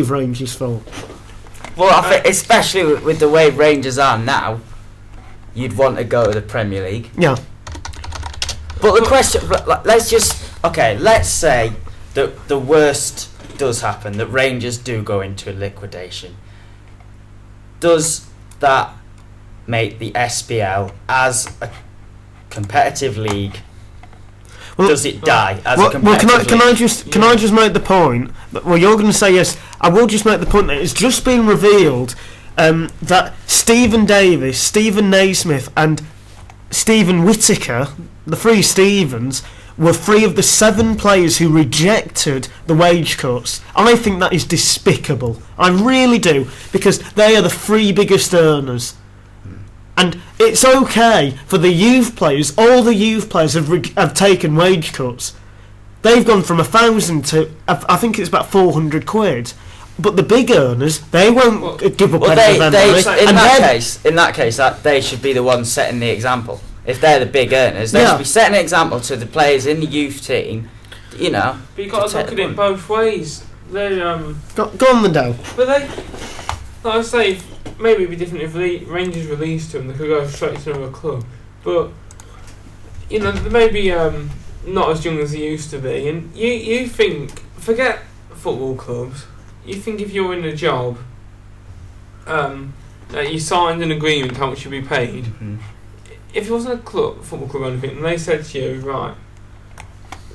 Rangers for? Well, I think especially with the way Rangers are now, you'd want to go to the Premier League. Yeah. But the question, let's say that the worst does happen, that Rangers do go into liquidation. Does that make the SPL as a competitive league? Does it die as a competitive league? Can I just make the point that, well, you're going to say yes. I will just make the point that it's just been revealed that Stephen Davis, Stephen Naismith, and Stephen Whittaker, the three Stephens, were 3 of the 7 players who rejected the wage cuts. I think that is despicable. I really do, because they are the 3 biggest earners. And it's okay for the youth players. All the youth players have taken wage cuts. They've gone from 1,000 to, I think it's about 400 quid. But the big earners, they won't give up any of them. In that case, that they should be the ones setting the example. If they're the big earners, they should be setting an example to the players in the youth team. You know. But you got to look at it both ways. They go on the dough. But they, like I say, maybe it'd be different if Rangers released them. They could go straight to another club. But you know, they may be not as young as they used to be. And you think, forget football clubs. You think if you're in a job, that you signed an agreement how much you'd be paid. Mm-hmm. If it wasn't a football club or anything, and they said to you, right,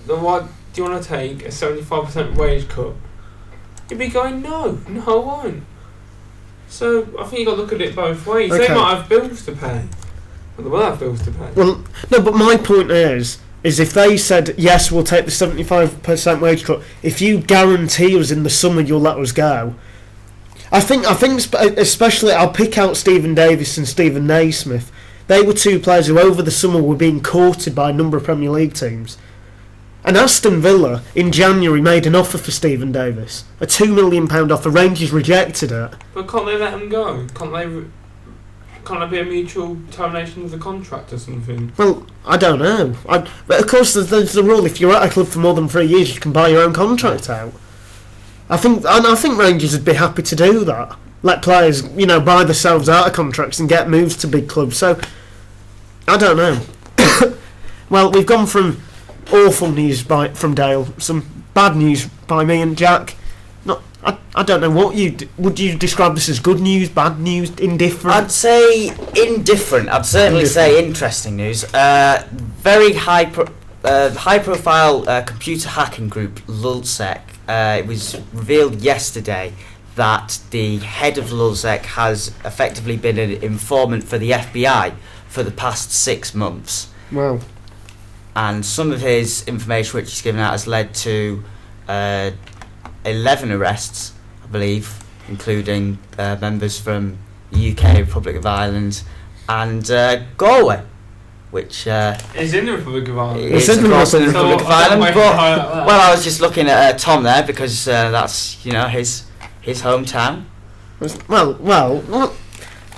then what do you want to take a 75% wage cut? You'd be going, no, I won't. So I think you got to look at it both ways. Okay. They might have bills to pay. Well, they will have bills to pay. Well, no, but my point is if they said, yes, we'll take the 75% wage cut, if you guarantee us in the summer you'll let us go, I think especially, I'll pick out Stephen Davis and Stephen Naismith. They were 2 players who over the summer were being courted by a number of Premier League teams. And Aston Villa in January made an offer for Stephen Davis, a £2 million offer. Rangers rejected it. But can't they let him go? Can't there be a mutual termination of the contract or something? Well, I don't know. But of course, there's the rule: if you're at a club for more than 3 years, you can buy your own contract out. I think Rangers would be happy to do that. Let players, buy themselves out of contracts and get moves to big clubs. So, I don't know. Well, we've gone from awful news from Dale, some bad news by me and Jack. I don't know what would you describe this as? Good news, bad news, indifferent? I'd say indifferent. I'd certainly say interesting news. Very high profile computer hacking group Lulzsec. It was revealed yesterday that the head of Lulzsec has effectively been an informant for the FBI for the past 6 months. Wow. And some of his information which he's given out has led to 11 arrests, I believe, including members from the UK, Republic of Ireland, and Galway, which is in the Republic of Ireland. It's in the Republic of Ireland. But well, I was just looking at Tom there because that's his hometown. Well,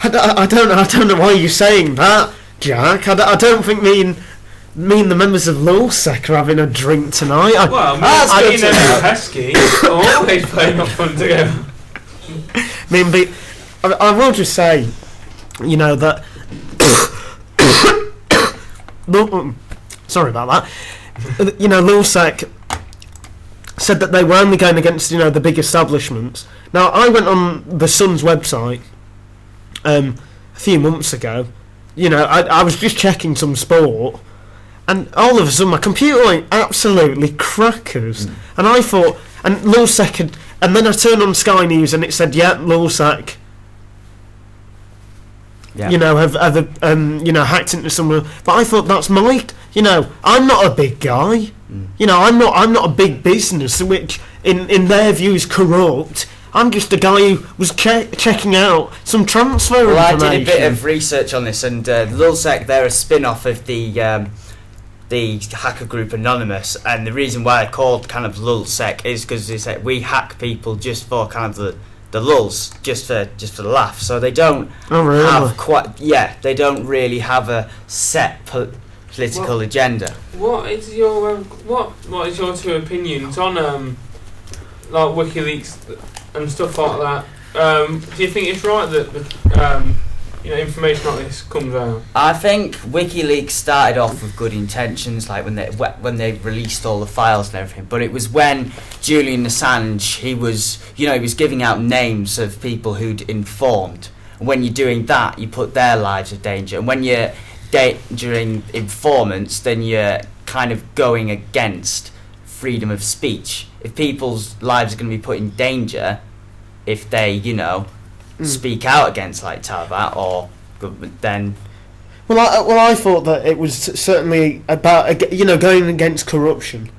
I don't know why you're saying that, Jack. I don't think me and the members of Lulzsec are having a drink tonight. Me and Pesky are always playing up fun together. I will just say, that. Sorry about that. Lulzsec said that they were only going against the big establishments. Now, I went on the Sun's website a few months ago. I was just checking some sport. And all of a sudden, my computer went absolutely crackers. And I thought, and Lulzsec and then I turned on Sky News and it said, Lulzsec, have hacked into someone. But I thought that's I'm not a big guy. I'm not a big business, which in their view is corrupt. I'm just a guy who was checking out some transfer information. I did a bit of research on this, and Lulzsec, they're a spin-off of the hacker group Anonymous, and the reason why they're called kind of Lulzsec is because they say we hack people just for kind of the lulz, just for the laugh. So they don't they don't really have a set political agenda. What is your 2 opinions on like WikiLeaks and stuff like that. Do you think it's right that information like this comes out? I think WikiLeaks started off with good intentions, like when they released all the files and everything. But it was when Julian Assange, he was giving out names of people who'd informed. And when you're doing that, you put their lives in danger. And when you're endangering informants, then you're kind of going against freedom of speech. If people's lives are going to be put in danger, if they, speak out against like Taliban or government, then. Well, I thought that it was certainly about going against corruption,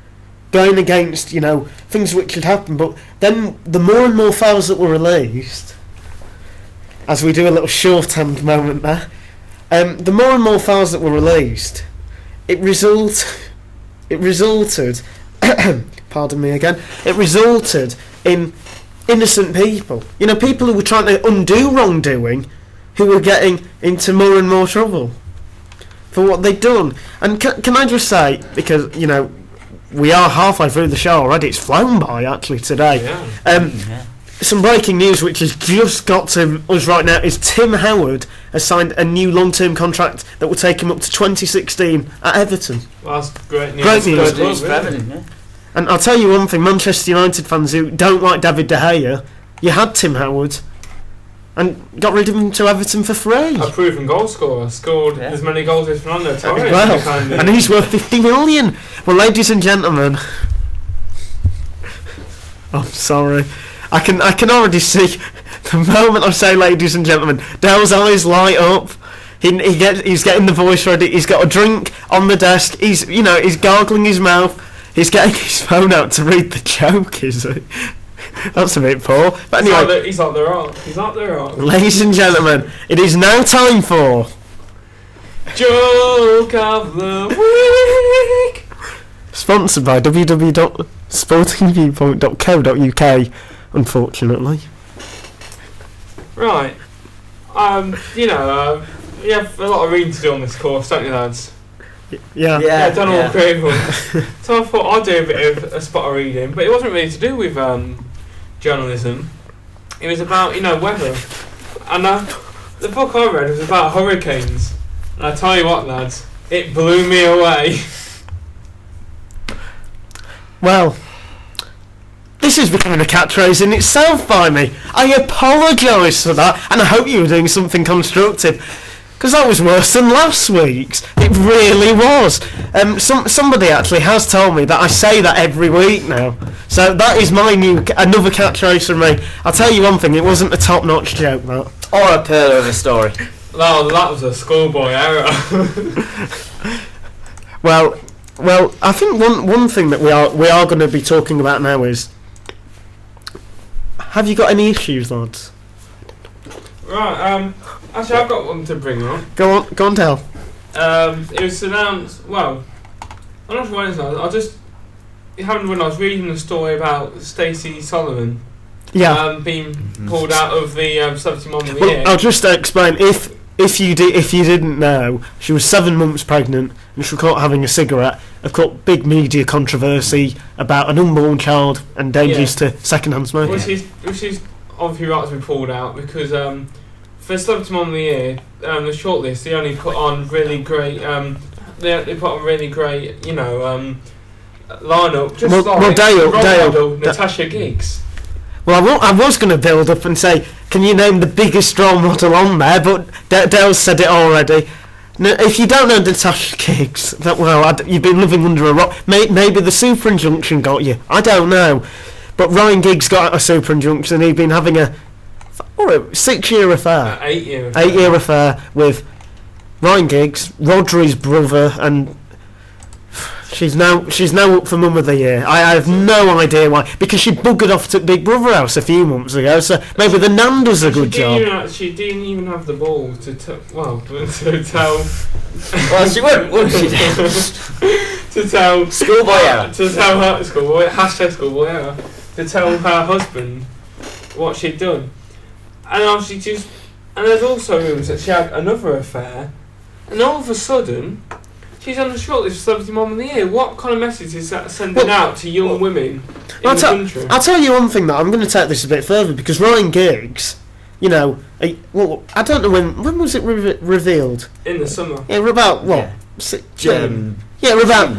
going against things which had happened. But then the more and more files that were released, as we do a little shorthand moment there, the more and more files that were released, it resulted. Pardon me again. It resulted in innocent people. People who were trying to undo wrongdoing, who were getting into more and more trouble for what they'd done. And can I just say, because we are halfway through the show already, it's flown by actually today. Yeah. Some breaking news which has just got to us right now is Tim Howard has signed a new long-term contract that will take him up to 2016 at Everton. Well, that's great news. Great news. Good news for Everton, yeah. And I'll tell you one thing, Manchester United fans who don't like David De Gea, you had Tim Howard and got rid of him to Everton for free. A proven goal scorer, scored as many goals as Fernando Torres. Well, and he's worth 50 million. Well, ladies and gentlemen, I'm sorry, I can already see the moment I say ladies and gentlemen, Dale's eyes light up. He's getting the voice ready. He's got a drink on the desk. He's gargling his mouth. He's getting his phone out to read the joke, is he? That's a bit poor. But anyway, he's up the rock. Ladies and gentlemen, it is now time for Joke of the Week. Sponsored by www.sportingviewpoint.co.uk. Unfortunately, right. You have a lot of reading to do on this course, don't you, lads? yeah. Done all creative. So I thought I'd do a bit of a spot of reading, but it wasn't really to do with journalism. It was about weather, and the book I read was about hurricanes. And I tell you what, lads, it blew me away. Well, this is becoming a catchphrase in itself by me. I apologise for that, and I hope you were doing something constructive. Because that was worse than last week's. It really was. Somebody actually has told me that I say that every week now. So that is another catchphrase from me. I'll tell you one thing, it wasn't a top-notch joke, that. Or a pearl of a story. Well, that was a schoolboy error. Well, I think one thing that we are going to be talking about now is, have you got any issues, lads? Right, actually I've got one to bring up. Go on, Del. It was announced, I'm not sure when it's announced, it happened when I was reading the story about Stacey Solomon being pulled out of the 71 of the year. I'll just explain, if you didn't know, she was 7 months pregnant and she was caught having a cigarette. Of course, big media controversy about an unborn child and dangers to second-hand smoking. Which is obviously right to be pulled out because for Celebrity Mom of the Year, the shortlist they only put on really great. They put on really great, lineup. Just Dale, Natasha Giggs. Well, I was going to build up and say, can you name the biggest role model on there? But Dale said it already. Now, if you don't know Natasha Giggs, you've been living under a rock. Maybe the super injunction got you. I don't know. But Ryan Giggs got a super injunction. He'd been having a 6-year affair. 8-year affair with Ryan Giggs, Rodri's brother, and she's now up for Mum of the Year. I have no idea why, because she buggered off to Big Brother house a few months ago. So maybe the Nan does a good job. She didn't even have the balls to tell. Well, she wouldn't she? To tell schoolboy error. To tell her schoolboy error. To tell her husband what she'd done, and there's also rumours that she had another affair, and all of a sudden she's on the shortlist for Celebrity Mom of the Year. What kind of message is that sending out to young women in the country? I'll tell you one thing, that I'm going to take this a bit further, because Ryan Giggs, you know, I don't know when was it revealed? In the summer. Yeah, we're about, what? Yeah. Yeah, we're about,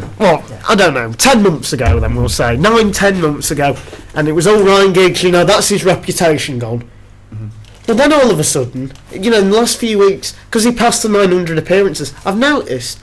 I don't know, 10 months ago then we'll say. 9-10 months ago. And it was all Ryan Giggs, you know, that's his reputation gone. But then all of a sudden, you know, in the last few weeks, because he passed the 900 appearances, I've noticed